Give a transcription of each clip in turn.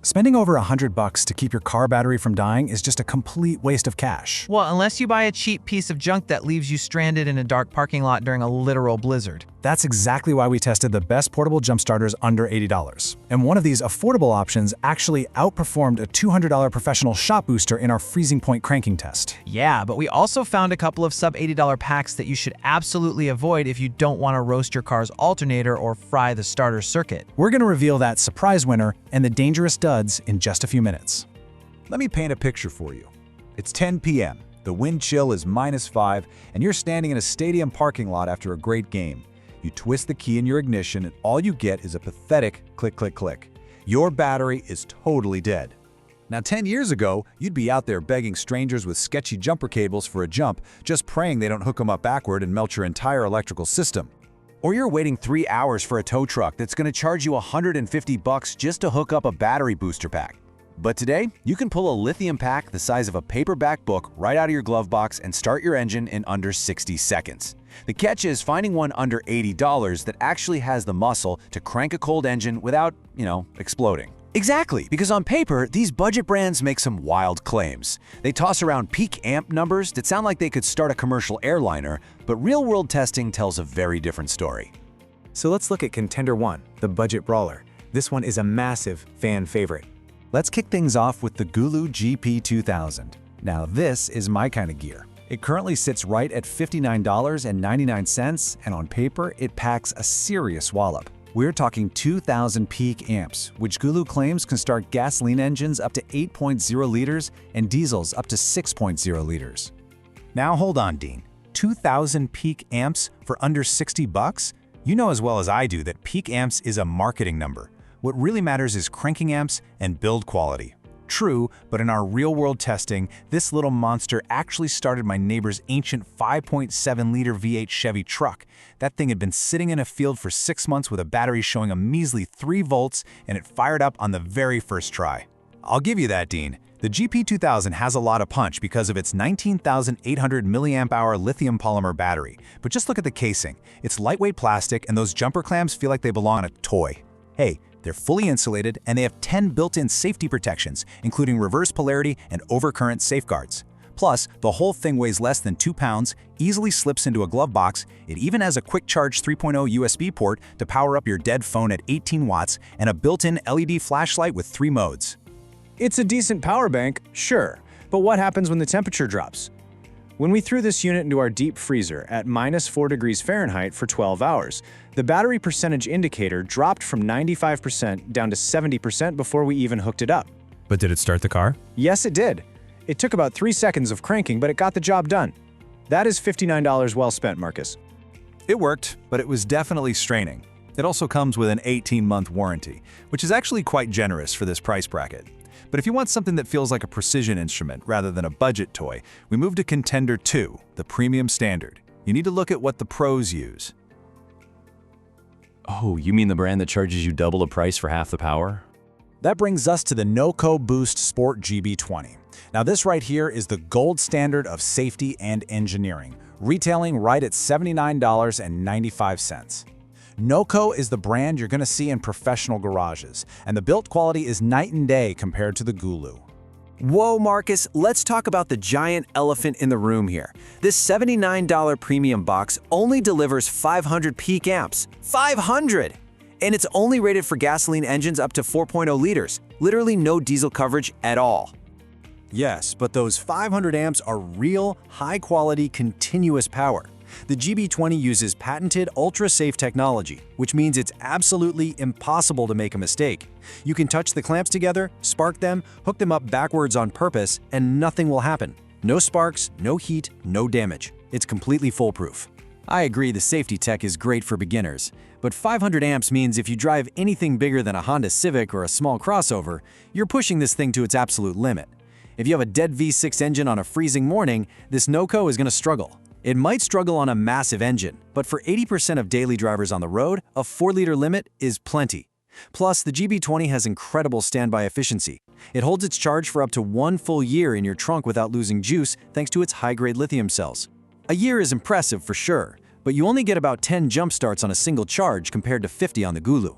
Spending over $100 to keep your car battery from dying is just a complete waste of cash. Well, unless you buy a cheap piece of junk that leaves you stranded in a dark parking lot during a literal blizzard. That's exactly why we tested the best portable jump starters under $80. And one of these affordable options actually outperformed a $200 professional shop booster in our freezing point cranking test. Yeah, but we also found a couple of sub-$80 packs that you should absolutely avoid if you don't want to roast your car's alternator or fry the starter circuit. We're going to reveal that surprise winner and the dangerous duds in just a few minutes. Let me paint a picture for you. It's 10 p.m., the wind chill is -5, and you're standing in a stadium parking lot after a great game. You twist the key in your ignition and all you get is a pathetic click, click, click. Your battery is totally dead. Now 10 years ago, you'd be out there begging strangers with sketchy jumper cables for a jump, just praying they don't hook them up backward and melt your entire electrical system. Or you're waiting 3 hours for a tow truck that's going to charge you $150 just to hook up a battery booster pack. But today, you can pull a lithium pack the size of a paperback book right out of your glove box and start your engine in under 60 seconds. The catch is finding one under $80 that actually has the muscle to crank a cold engine without, exploding. Exactly, because on paper, these budget brands make some wild claims. They toss around peak amp numbers that sound like they could start a commercial airliner, but real-world testing tells a very different story. So let's look at Contender 1, the budget brawler. This one is a massive fan favorite. Let's kick things off with the Gooloo GP2000. Now this is my kind of gear. It currently sits right at $59.99, and on paper, it packs a serious wallop. We're talking 2,000 peak amps, which Gooloo claims can start gasoline engines up to 8.0 liters and diesels up to 6.0 liters. Now hold on, Dean. 2,000 peak amps for under $60? You know as well as I do that peak amps is a marketing number. What really matters is cranking amps and build quality. True, but in our real-world testing, this little monster actually started my neighbor's ancient 5.7-liter V8 Chevy truck. That thing had been sitting in a field for 6 months with a battery showing a measly 3 volts, and it fired up on the very first try. I'll give you that, Dean. The GP2000 has a lot of punch because of its 19,800 mAh lithium polymer battery. But just look at the casing. It's lightweight plastic, and those jumper clamps feel like they belong on a toy. Hey, they're fully insulated, and they have 10 built-in safety protections, including reverse polarity and overcurrent safeguards. Plus, the whole thing weighs less than 2 pounds, easily slips into a glove box. It even has a quick charge 3.0 USB port to power up your dead phone at 18 watts and a built-in LED flashlight with 3 modes. It's a decent power bank, sure, but what happens when the temperature drops? When we threw this unit into our deep freezer at -4 degrees Fahrenheit for 12 hours, the battery percentage indicator dropped from 95% down to 70% before we even hooked it up. But did it start the car? Yes, it did. It took about 3 seconds of cranking, but it got the job done. That is $59 well spent, Marcus. It worked, but it was definitely straining. It also comes with an 18-month warranty, which is actually quite generous for this price bracket. But if you want something that feels like a precision instrument rather than a budget toy, we move to Contender 2, the premium standard. You need to look at what the pros use. Oh, you mean the brand that charges you double the price for half the power? That brings us to the NOCO Boost Sport GB20. Now this right here is the gold standard of safety and engineering, retailing right at $79.95. NOCO is the brand you're going to see in professional garages, and the build quality is night and day compared to the Gooloo. Whoa, Marcus, let's talk about the giant elephant in the room here. This $79 premium box only delivers 500 peak amps. 500! And it's only rated for gasoline engines up to 4.0 liters. Literally no diesel coverage at all. Yes, but those 500 amps are real, high-quality, continuous power. The GB20 uses patented ultra-safe technology, which means it's absolutely impossible to make a mistake. You can touch the clamps together, spark them, hook them up backwards on purpose, and nothing will happen. No sparks, no heat, no damage. It's completely foolproof. I agree the safety tech is great for beginners, but 500 amps means if you drive anything bigger than a Honda Civic or a small crossover, you're pushing this thing to its absolute limit. If you have a dead V6 engine on a freezing morning, this NOCO is going to struggle. It might struggle on a massive engine, but for 80% of daily drivers on the road, a 4-liter limit is plenty. Plus, the GB20 has incredible standby efficiency. It holds its charge for up to 1 full year in your trunk without losing juice thanks to its high-grade lithium cells. A year is impressive for sure, but you only get about 10 jump starts on a single charge compared to 50 on the Gooloo.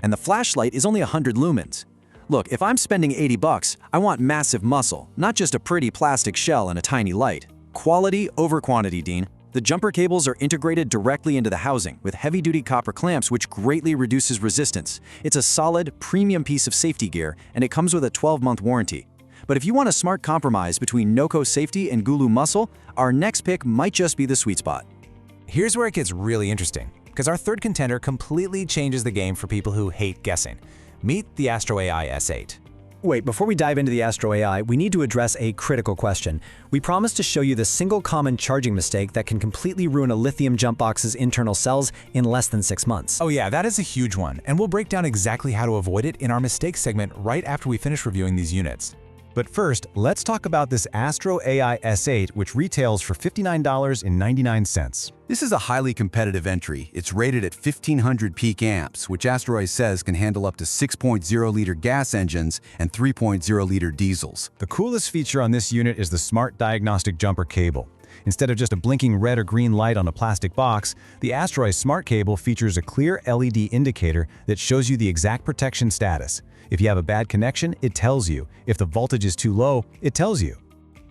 And the flashlight is only 100 lumens. Look, if I'm spending 80 bucks, I want massive muscle, not just a pretty plastic shell and a tiny light. Quality over quantity, Dean. The jumper cables are integrated directly into the housing with heavy-duty copper clamps, which greatly reduces resistance. It's a solid, premium piece of safety gear, and it comes with a 12-month warranty. But if you want a smart compromise between NOCO safety and Gooloo muscle, our next pick might just be the sweet spot. Here's where it gets really interesting, because our third contender completely changes the game for people who hate guessing. Meet the AstroAI S8. Wait, before we dive into the AstroAI, we need to address a critical question. We promised to show you the single common charging mistake that can completely ruin a lithium jump box's internal cells in less than 6 months. Oh yeah, that is a huge one, and we'll break down exactly how to avoid it in our mistakes segment right after we finish reviewing these units. But first, let's talk about this AstroAI S8, which retails for $59.99. This is a highly competitive entry. It's rated at 1500 peak amps, which AstroAI says can handle up to 6.0-liter gas engines and 3.0-liter diesels. The coolest feature on this unit is the Smart Diagnostic Jumper Cable. Instead of just a blinking red or green light on a plastic box, the AstroAI Smart Cable features a clear LED indicator that shows you the exact protection status. If you have a bad connection, it tells you. If the voltage is too low, it tells you.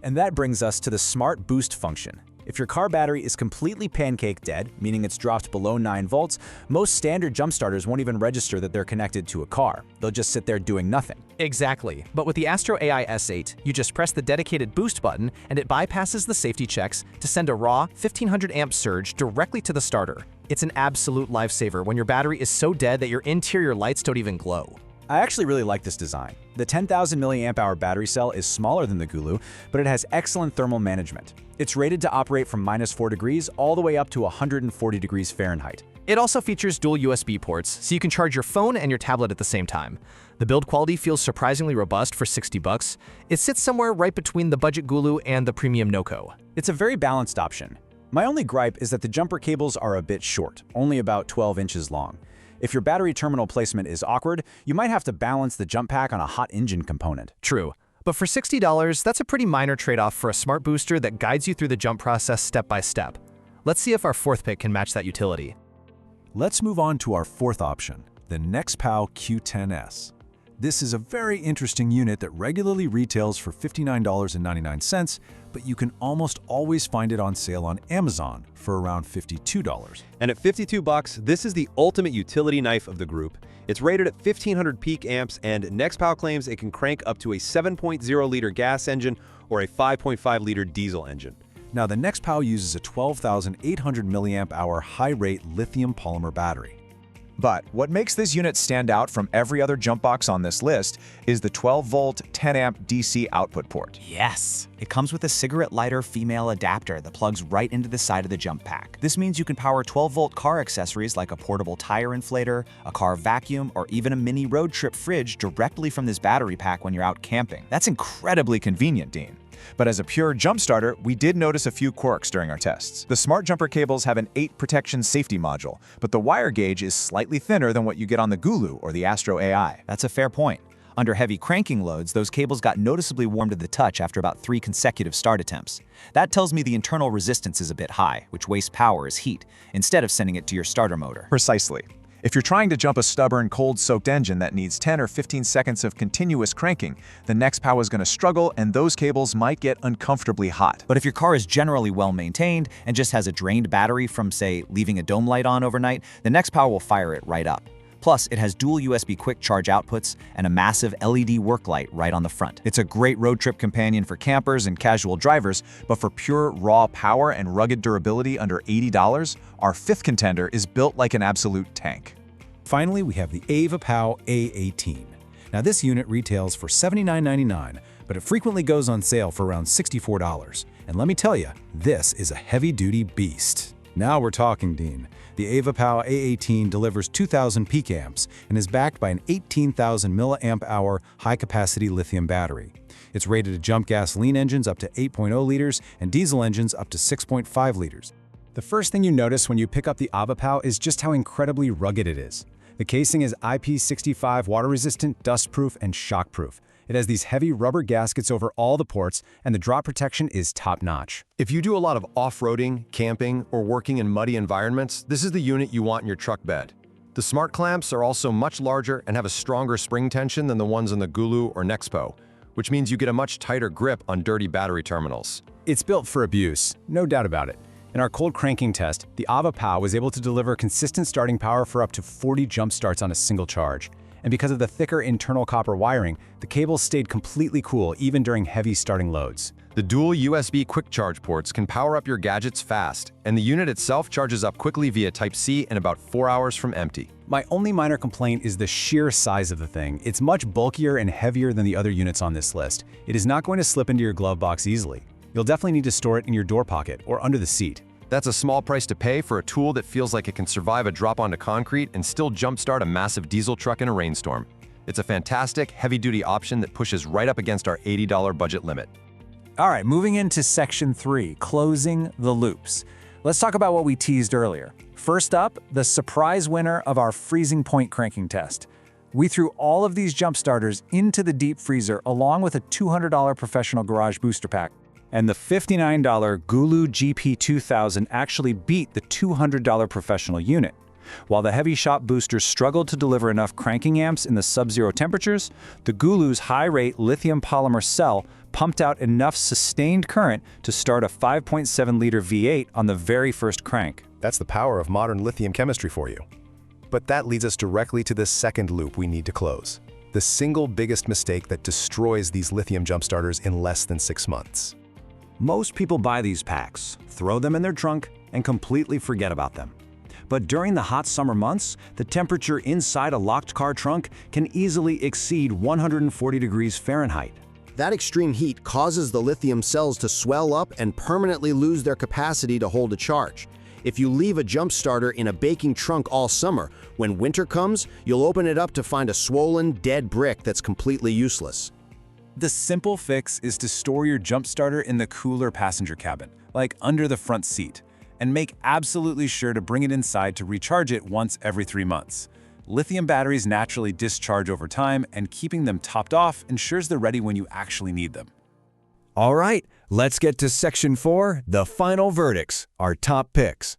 And that brings us to the Smart Boost function. If your car battery is completely pancake dead, meaning it's dropped below 9 volts, most standard jump starters won't even register that they're connected to a car. They'll just sit there doing nothing. Exactly. But with the AstroAI S8, you just press the dedicated boost button and it bypasses the safety checks to send a raw 1500 amp surge directly to the starter. It's an absolute lifesaver when your battery is so dead that your interior lights don't even glow. I actually really like this design. The 10,000 mAh battery cell is smaller than the Gooloo, but it has excellent thermal management. It's rated to operate from -4 degrees all the way up to 140 degrees Fahrenheit. It also features dual USB ports, so you can charge your phone and your tablet at the same time. The build quality feels surprisingly robust for 60 bucks. It sits somewhere right between the budget Gooloo and the premium NOCO. It's a very balanced option. My only gripe is that the jumper cables are a bit short, only about 12 inches long. If your battery terminal placement is awkward, you might have to balance the jump pack on a hot engine component. True. But for $60, that's a pretty minor trade-off for a smart booster that guides you through the jump process step by step. Let's see if our fourth pick can match that utility. Let's move on to our fourth option, the Nexpow Q10S. This is a very interesting unit that regularly retails for $59.99, but you can almost always find it on sale on Amazon for around $52. And at 52 bucks, this is the ultimate utility knife of the group. It's rated at 1500 peak amps, and Nexpow claims it can crank up to a 7.0-liter gas engine or a 5.5-liter diesel engine. Now, the Nexpow uses a 12,800 mAh high-rate lithium polymer battery. But what makes this unit stand out from every other jump box on this list is the 12-volt, 10-amp DC output port. Yes! It comes with a cigarette lighter female adapter that plugs right into the side of the jump pack. This means you can power 12-volt car accessories like a portable tire inflator, a car vacuum, or even a mini road trip fridge directly from this battery pack when you're out camping. That's incredibly convenient, Dean. But as a pure jump starter, we did notice a few quirks during our tests. The smart jumper cables have an 8 protection safety module, but the wire gauge is slightly thinner than what you get on the Gooloo or the AstroAI. That's a fair point. Under heavy cranking loads, those cables got noticeably warm to the touch after about 3 consecutive start attempts. That tells me the internal resistance is a bit high, which wastes power as heat, instead of sending it to your starter motor. Precisely. If you're trying to jump a stubborn, cold-soaked engine that needs 10 or 15 seconds of continuous cranking, the Nexpow is going to struggle and those cables might get uncomfortably hot. But if your car is generally well-maintained and just has a drained battery from, say, leaving a dome light on overnight, the Nexpow will fire it right up. Plus, it has dual USB quick charge outputs and a massive LED work light right on the front. It's a great road trip companion for campers and casual drivers, But for pure, raw power and rugged durability under $80, our fifth contender is built like an absolute tank. Finally, we have the Avapow A18. Now, this unit retails for $79.99, but it frequently goes on sale for around $64. And let me tell you, this is a heavy-duty beast. Now we're talking, Dean. The Avapow A18 delivers 2,000 peak amps and is backed by an 18,000 mAh high-capacity lithium battery. It's rated to jump gasoline engines up to 8.0 liters and diesel engines up to 6.5 liters. The first thing you notice when you pick up the Avapow is just how incredibly rugged it is. The casing is IP65 water-resistant, dust-proof, and shock-proof. It has these heavy rubber gaskets over all the ports, and the drop protection is top-notch. If you do a lot of off-roading, camping, or working in muddy environments, this is the unit you want in your truck bed. The smart clamps are also much larger and have a stronger spring tension than the ones in the Gooloo or Nexpow, which means you get a much tighter grip on dirty battery terminals. It's built for abuse, no doubt about it. In our cold cranking test, the Avapow was able to deliver consistent starting power for up to 40 jump starts on a single charge. And because of the thicker internal copper wiring, the cables stayed completely cool even during heavy starting loads. The dual USB quick charge ports can power up your gadgets fast, and the unit itself charges up quickly via Type-C in about 4 hours from empty. My only minor complaint is the sheer size of the thing. It's much bulkier and heavier than the other units on this list. It is not going to slip into your glove box easily. You'll definitely need to store it in your door pocket or under the seat. That's a small price to pay for a tool that feels like it can survive a drop onto concrete and still jumpstart a massive diesel truck in a rainstorm. It's a fantastic, heavy-duty option that pushes right up against our $80 budget limit. All right, moving into section 3, closing the loops. Let's talk about what we teased earlier. First up, the surprise winner of our freezing point cranking test. We threw all of these jump starters into the deep freezer along with a $200 professional garage booster pack. And the $59 Gooloo GP2000 actually beat the $200 professional unit. While the heavy shop boosters struggled to deliver enough cranking amps in the sub-zero temperatures, the Gooloo's high-rate lithium polymer cell pumped out enough sustained current to start a 5.7-liter V8 on the very first crank. That's the power of modern lithium chemistry for you. But that leads us directly to the second loop we need to close. The single biggest mistake that destroys these lithium jump starters in less than 6 months. Most people buy these packs, throw them in their trunk, and completely forget about them. But during the hot summer months, the temperature inside a locked car trunk can easily exceed 140 degrees Fahrenheit. That extreme heat causes the lithium cells to swell up and permanently lose their capacity to hold a charge. If you leave a jump starter in a baking trunk all summer, when winter comes, you'll open it up to find a swollen, dead brick that's completely useless. The simple fix is to store your jump starter in the cooler passenger cabin, like under the front seat, and make absolutely sure to bring it inside to recharge it once every 3 months. Lithium batteries naturally discharge over time, and keeping them topped off ensures they're ready when you actually need them. All right, let's get to section 4, the final verdicts, our top picks.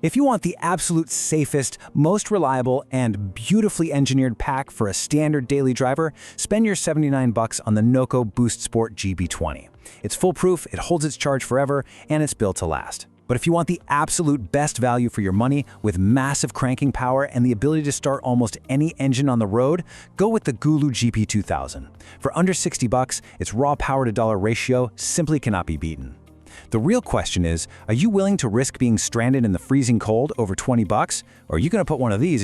If you want the absolute safest, most reliable, and beautifully engineered pack for a standard daily driver, spend your $79 on the NOCO Boost Sport GB20. It's foolproof, it holds its charge forever, and it's built to last. But if you want the absolute best value for your money with massive cranking power and the ability to start almost any engine on the road, go with the Gooloo GP2000. For under $60, its raw power to dollar ratio simply cannot be beaten. The real question is, are you willing to risk being stranded in the freezing cold over $20, or are you going to put one of these in